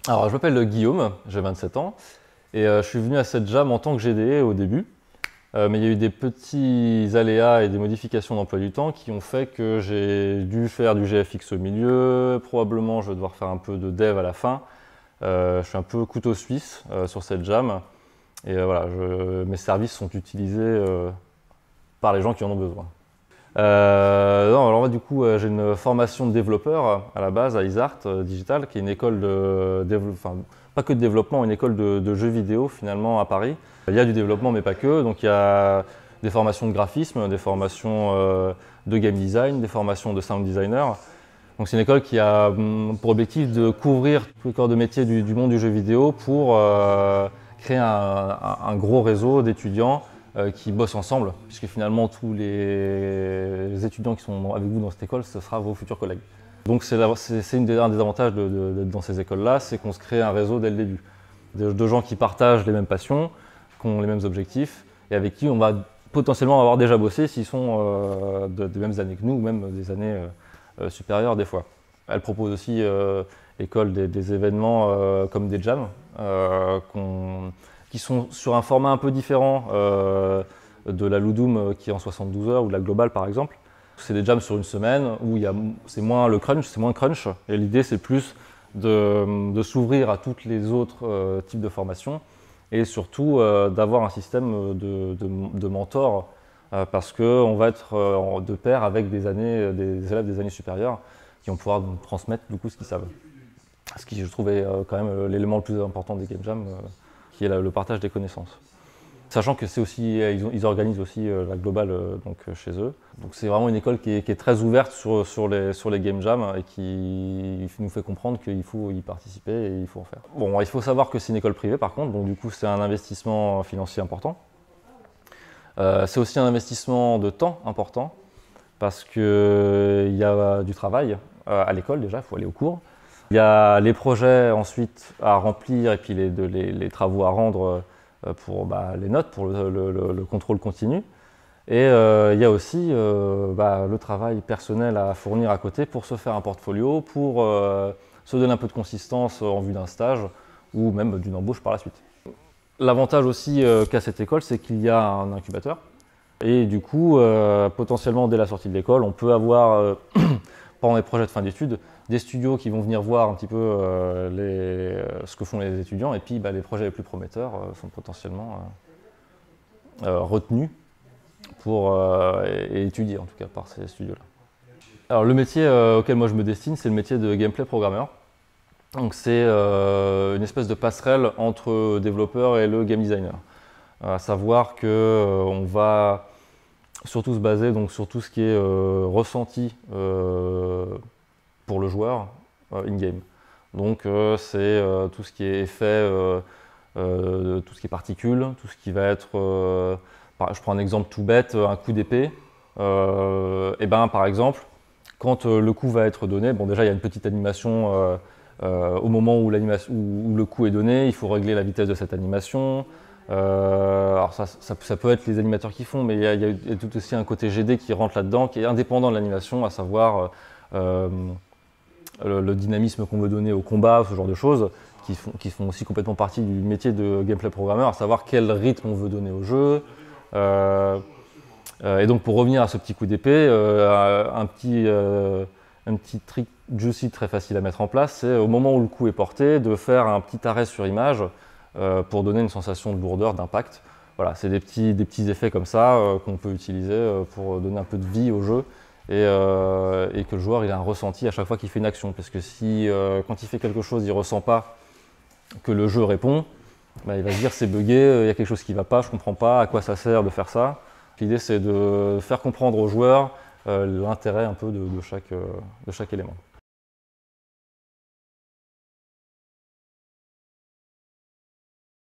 Alors, je m'appelle Guillaume, j'ai 27 ans, et je suis venu à cette jam en tant que GDE au début. Mais il y a eu des petits aléas et des modifications d'emploi du temps qui ont fait que j'ai dû faire du GFX au milieu, probablement je vais devoir faire un peu de dev à la fin. Je suis un peu couteau suisse sur cette jam, et voilà, mes services sont utilisés par les gens qui en ont besoin. Non, alors moi du coup j'ai une formation de développeur à la base à Isart Digital, qui est une école de développement, enfin pas que de développement, une école de jeux vidéo finalement à Paris. Il y a du développement mais pas que, donc il y a des formations de graphisme, des formations de game design, des formations de sound designer. Donc c'est une école qui a pour objectif de couvrir tous les corps de métier du monde du jeu vidéo pour créer un gros réseau d'étudiants qui bossent ensemble, puisque finalement tous les étudiants qui sont avec vous dans cette école, ce sera vos futurs collègues. Donc c'est un des avantages d'être dans ces écoles-là, c'est qu'on se crée un réseau dès le début, de gens qui partagent les mêmes passions, qui ont les mêmes objectifs, et avec qui on va potentiellement avoir déjà bossé s'ils sont des mêmes années que nous, ou même des années supérieures des fois. Elle propose aussi, l'école, des événements comme des jams, qui sont sur un format un peu différent de la Ludum qui est en 72 heures ou de la Global par exemple. C'est des jams sur une semaine où c'est moins le crunch, c'est moins crunch. Et l'idée c'est plus de s'ouvrir à toutes les autres types de formations et surtout d'avoir un système de mentor parce qu'on va être de pair avec des élèves des années supérieures qui vont pouvoir nous transmettre du coup ce qu'ils savent. Ce qui je trouvais quand même l'élément le plus important des game jams, qui est le partage des connaissances. Sachant que c'est aussi, ils organisent aussi la globale donc, chez eux. Donc c'est vraiment une école qui est très ouverte sur les game jams et qui nous fait comprendre qu'il faut y participer et il faut en faire. Bon, il faut savoir que c'est une école privée par contre, donc du coup c'est un investissement financier important. C'est aussi un investissement de temps important parce qu'il y a du travail à l'école déjà, il faut aller au cours. Il y a les projets ensuite à remplir et puis les travaux à rendre pour les notes, pour le contrôle continu. Et il y a aussi le travail personnel à fournir à côté pour se faire un portfolio, pour se donner un peu de consistance en vue d'un stage ou même d'une embauche par la suite. L'avantage aussi qu'a cette école, c'est qu'il y a un incubateur. Et du coup, potentiellement dès la sortie de l'école, on peut avoir, pendant les projets de fin d'études, des studios qui vont venir voir un petit peu ce que font les étudiants et puis les projets les plus prometteurs sont potentiellement retenus pour et étudiés en tout cas par ces studios-là. Alors le métier auquel moi je me destine, c'est le métier de gameplay programmeur. Donc c'est une espèce de passerelle entre développeur et le game designer. À savoir qu'on va surtout se baser donc, sur tout ce qui est ressenti pour le joueur in-game. Donc c'est tout ce qui est effet, tout ce qui est particules, tout ce qui va être, je prends un exemple tout bête, un coup d'épée. Et par exemple, quand le coup va être donné, bon déjà il y a une petite animation au moment où le coup est donné, il faut régler la vitesse de cette animation. Alors ça peut être les animateurs qui font, mais il y a tout aussi un côté GD qui rentre là-dedans, qui est indépendant de l'animation, à savoir le dynamisme qu'on veut donner au combat, ce genre de choses, qui font aussi complètement partie du métier de gameplay programmeur, à savoir quel rythme on veut donner au jeu. Et donc pour revenir à ce petit coup d'épée, un petit trick juicy très facile à mettre en place, c'est au moment où le coup est porté, de faire un petit arrêt sur image pour donner une sensation de lourdeur, d'impact. Voilà, c'est des petits effets comme ça qu'on peut utiliser pour donner un peu de vie au jeu et que le joueur il a un ressenti à chaque fois qu'il fait une action. Parce que si quand il fait quelque chose, il ne ressent pas que le jeu répond, il va se dire c'est buggé, il y a quelque chose qui ne va pas, je ne comprends pas, à quoi ça sert de faire ça. L'idée c'est de faire comprendre aux joueurs l'intérêt un peu de chaque élément.